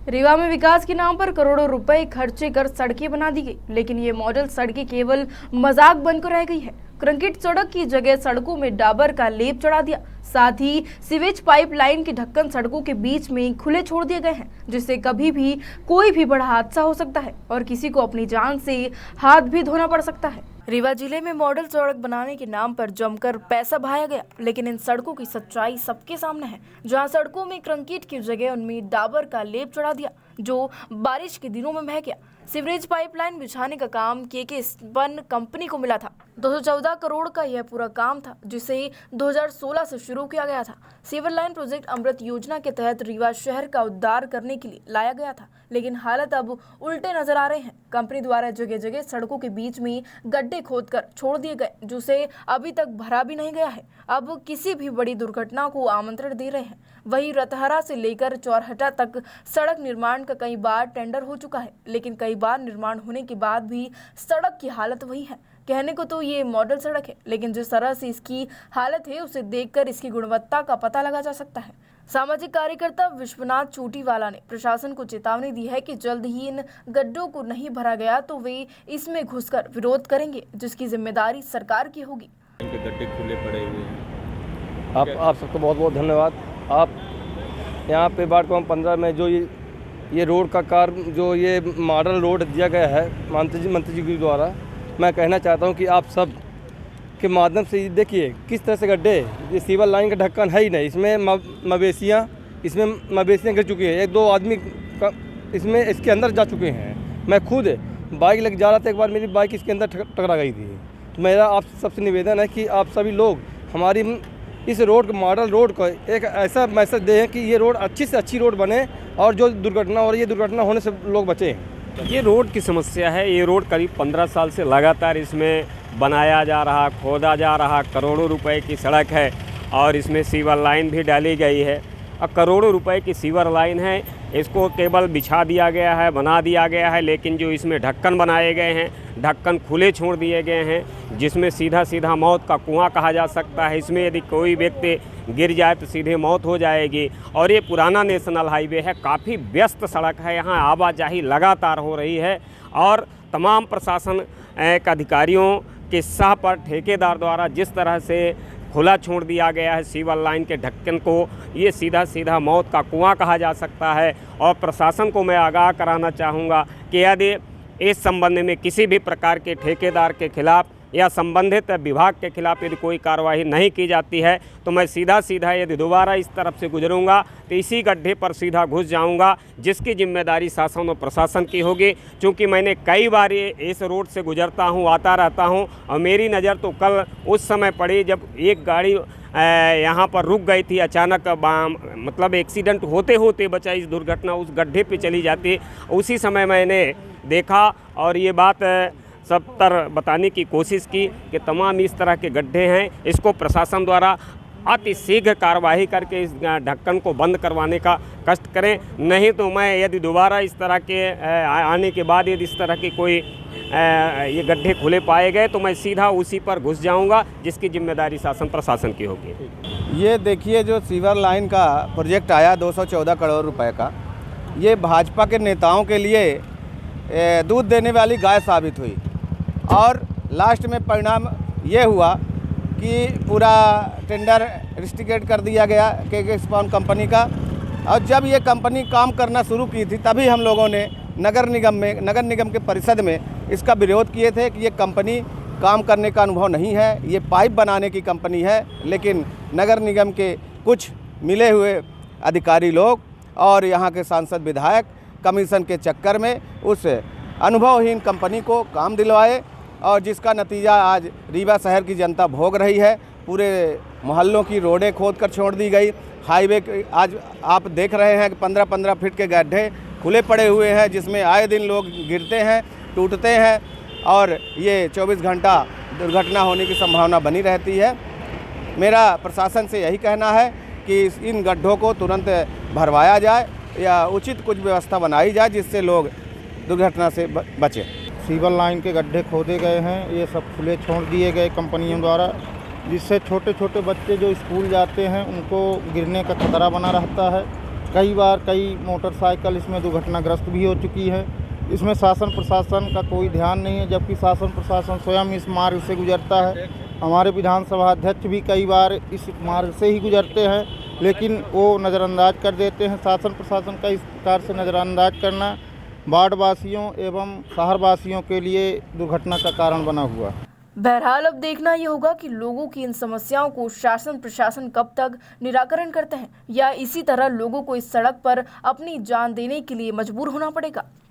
रीवा में विकास के नाम पर करोड़ों रुपए खर्चे कर सड़कें बना दी गई, लेकिन ये मॉडल सड़कें केवल मजाक बनकर रह गई है। कंक्रीट सड़क की जगह सड़कों में डाबर का लेप चढ़ा दिया, साथ ही सीवेज पाइपलाइन के ढक्कन सड़कों के बीच में खुले छोड़ दिए गए हैं, जिससे कभी भी कोई भी बड़ा हादसा हो सकता है और किसी को अपनी जान से हाथ भी धोना पड़ सकता है। रीवा जिले में मॉडल सड़क बनाने के नाम पर जमकर पैसा बहाया गया, लेकिन इन सड़कों की सच्चाई सबके सामने है। जहां सड़कों में कंक्रीट की जगह उनमें डाबर का लेप चढ़ा दिया, जो बारिश के दिनों में बह गया। सीवरेज पाइपलाइन बिछाने का काम के स्पन कंपनी को मिला था। 214 करोड़ का यह पूरा काम था, जिसे 2016 से शुरू किया गया था। सीवर लाइन प्रोजेक्ट अमृत योजना के तहत रीवा शहर का उद्धार करने के लिए लाया गया था, लेकिन हालत अब उल्टे नजर आ रहे हैं। कंपनी द्वारा जगह जगह सड़कों के बीच में गड्ढे खोदकर छोड़ दिए गए, जिसे अभी तक भरा भी नहीं गया है। अब किसी भी बड़ी दुर्घटना को आमंत्रण दे रहे हैं। वहीं रतहरा से लेकर चौरहटा तक सड़क निर्माण का कई बार टेंडर हो चुका है, लेकिन कई बार निर्माण होने के बाद भी सड़क की हालत वही है। कहने को तो ये मॉडल सड़क है, लेकिन जिस तरह से इसकी हालत है उसे देखकर इसकी गुणवत्ता का पता लगा जा सकता है। सामाजिक कार्यकर्ता विश्वनाथ चोटीवाला ने प्रशासन को चेतावनी दी है कि जल्द ही इन गड्ढों को नहीं भरा गया तो वे इसमें घुसकर विरोध करेंगे, जिसकी जिम्मेदारी सरकार की होगी। गड्ढे खुले पड़े हुए हैं। आप सबको बहुत बहुत धन्यवाद। आप यहाँ पे वार्ड क्रमांक 15 में जो ये रोड का कार्य जो ये मॉडल रोड दिया गया है मंत्री जी के द्वारा, मैं कहना चाहता हूँ कि आप सब के माध्यम से देखिए किस तरह से गड्ढे, ये सीवर लाइन का ढक्कन है ही नहीं, इसमें मवेशियाँ गिर चुकी हैं। एक दो आदमी इसमें इसके अंदर जा चुके हैं। मैं खुद बाइक लेकर जा रहा था, एक बार मेरी बाइक इसके अंदर टकरा गई थी। तो मेरा आप सबसे निवेदन है कि आप सभी लोग हमारी इस रोड मॉडल रोड को एक ऐसा मैसेज दें कि ये रोड अच्छी से अच्छी रोड बने और जो दुर्घटना हो रही है दुर्घटना होने से लोग बचें। ये रोड की समस्या है। ये रोड करीब 15 साल से लगातार इसमें बनाया जा रहा, खोदा जा रहा, करोड़ों रुपए की सड़क है और इसमें सीवर लाइन भी डाली गई है। अब करोड़ों रुपए की सीवर लाइन है, इसको केवल बिछा दिया गया है, बना दिया गया है, लेकिन जो इसमें ढक्कन बनाए गए हैं, ढक्कन खुले छोड़ दिए गए हैं, जिसमें सीधा सीधा मौत का कुआं कहा जा सकता है। इसमें यदि कोई व्यक्ति गिर जाए तो सीधे मौत हो जाएगी। और ये पुराना नेशनल हाईवे है, काफ़ी व्यस्त सड़क है, यहाँ आवाजाही लगातार हो रही है और तमाम प्रशासन के अधिकारियों के सह पर ठेकेदार द्वारा जिस तरह से खुला छोड़ दिया गया है सीवर लाइन के ढक्कन को, ये सीधा सीधा मौत का कुआं कहा जा सकता है। और प्रशासन को मैं आगाह कराना चाहूँगा कि यदि इस संबंध में किसी भी प्रकार के ठेकेदार के खिलाफ या संबंधित विभाग के खिलाफ यदि कोई कार्रवाई नहीं की जाती है तो मैं सीधा यदि दोबारा इस तरफ से गुजरूंगा तो इसी गड्ढे पर सीधा घुस जाऊंगा, जिसकी जिम्मेदारी शासन और प्रशासन की होगी। क्योंकि मैंने कई बार इस रोड से गुजरता हूं, आता रहता हूं और मेरी नज़र तो कल उस समय पड़ी जब एक गाड़ी यहाँ पर रुक गई थी अचानक, मतलब एक्सीडेंट होते होते बचा इस दुर्घटना उस गड्ढे पे चली जाती। उसी समय मैंने देखा और ये बात सब तरह बताने की कोशिश की कि तमाम इस तरह के गड्ढे हैं, इसको प्रशासन द्वारा अति शीघ्र कार्रवाई करके इस ढक्कन को बंद करवाने का कष्ट करें। नहीं तो मैं यदि दोबारा इस तरह के आने के बाद यदि इस तरह की कोई ये गड्ढे खुले पाए गए तो मैं सीधा उसी पर घुस जाऊंगा, जिसकी जिम्मेदारी शासन प्रशासन की होगी। ये देखिए जो सीवर लाइन का प्रोजेक्ट आया 214 करोड़ रुपए का, ये भाजपा के नेताओं के लिए दूध देने वाली गाय साबित हुई और लास्ट में परिणाम ये हुआ कि पूरा टेंडर रिस्ट्रिकेट कर दिया गया के स्पॉन कंपनी का। और जब ये कंपनी काम करना शुरू की थी तभी हम लोगों ने नगर निगम के परिषद में इसका विरोध किए थे कि ये कंपनी काम करने का अनुभव नहीं है, ये पाइप बनाने की कंपनी है। लेकिन नगर निगम के कुछ मिले हुए अधिकारी लोग और यहाँ के सांसद विधायक कमीशन के चक्कर में उस अनुभवहीन कंपनी को काम दिलवाए और जिसका नतीजा आज रीवा शहर की जनता भोग रही है। पूरे मोहल्लों की रोडें खोद कर छोड़ दी गई। हाईवे आज आप देख रहे हैं कि 15-15 फीट के गड्ढे खुले पड़े हुए हैं, जिसमें आए दिन लोग गिरते हैं, टूटते हैं और ये 24 घंटा दुर्घटना होने की संभावना बनी रहती है। मेरा प्रशासन से यही कहना है कि इन गड्ढों को तुरंत भरवाया जाए या उचित कुछ व्यवस्था बनाई जाए जिससे लोग दुर्घटना से बचें। सीवर लाइन के गड्ढे खोदे गए हैं, ये सब खुले छोड़ दिए गए कंपनियों द्वारा, जिससे छोटे छोटे बच्चे जो स्कूल जाते हैं उनको गिरने का खतरा बना रहता है। कई बार कई मोटरसाइकिल इसमें दुर्घटनाग्रस्त भी हो चुकी है। इसमें शासन प्रशासन का कोई ध्यान नहीं है, जबकि शासन प्रशासन स्वयं इस मार्ग से गुजरता है। हमारे विधानसभा अध्यक्ष भी कई बार इस मार्ग से ही गुजरते हैं, लेकिन वो नज़रअंदाज कर देते हैं। शासन प्रशासन का इस प्रकार से नज़रअंदाज करना वार्ड वासियों एवं शहर वासियों के लिए दुर्घटना का कारण बना हुआ है। बहरहाल अब देखना ये होगा कि लोगों की इन समस्याओं को शासन प्रशासन कब तक निराकरण करते हैं या इसी तरह लोगों को इस सड़क पर अपनी जान देने के लिए मजबूर होना पड़ेगा।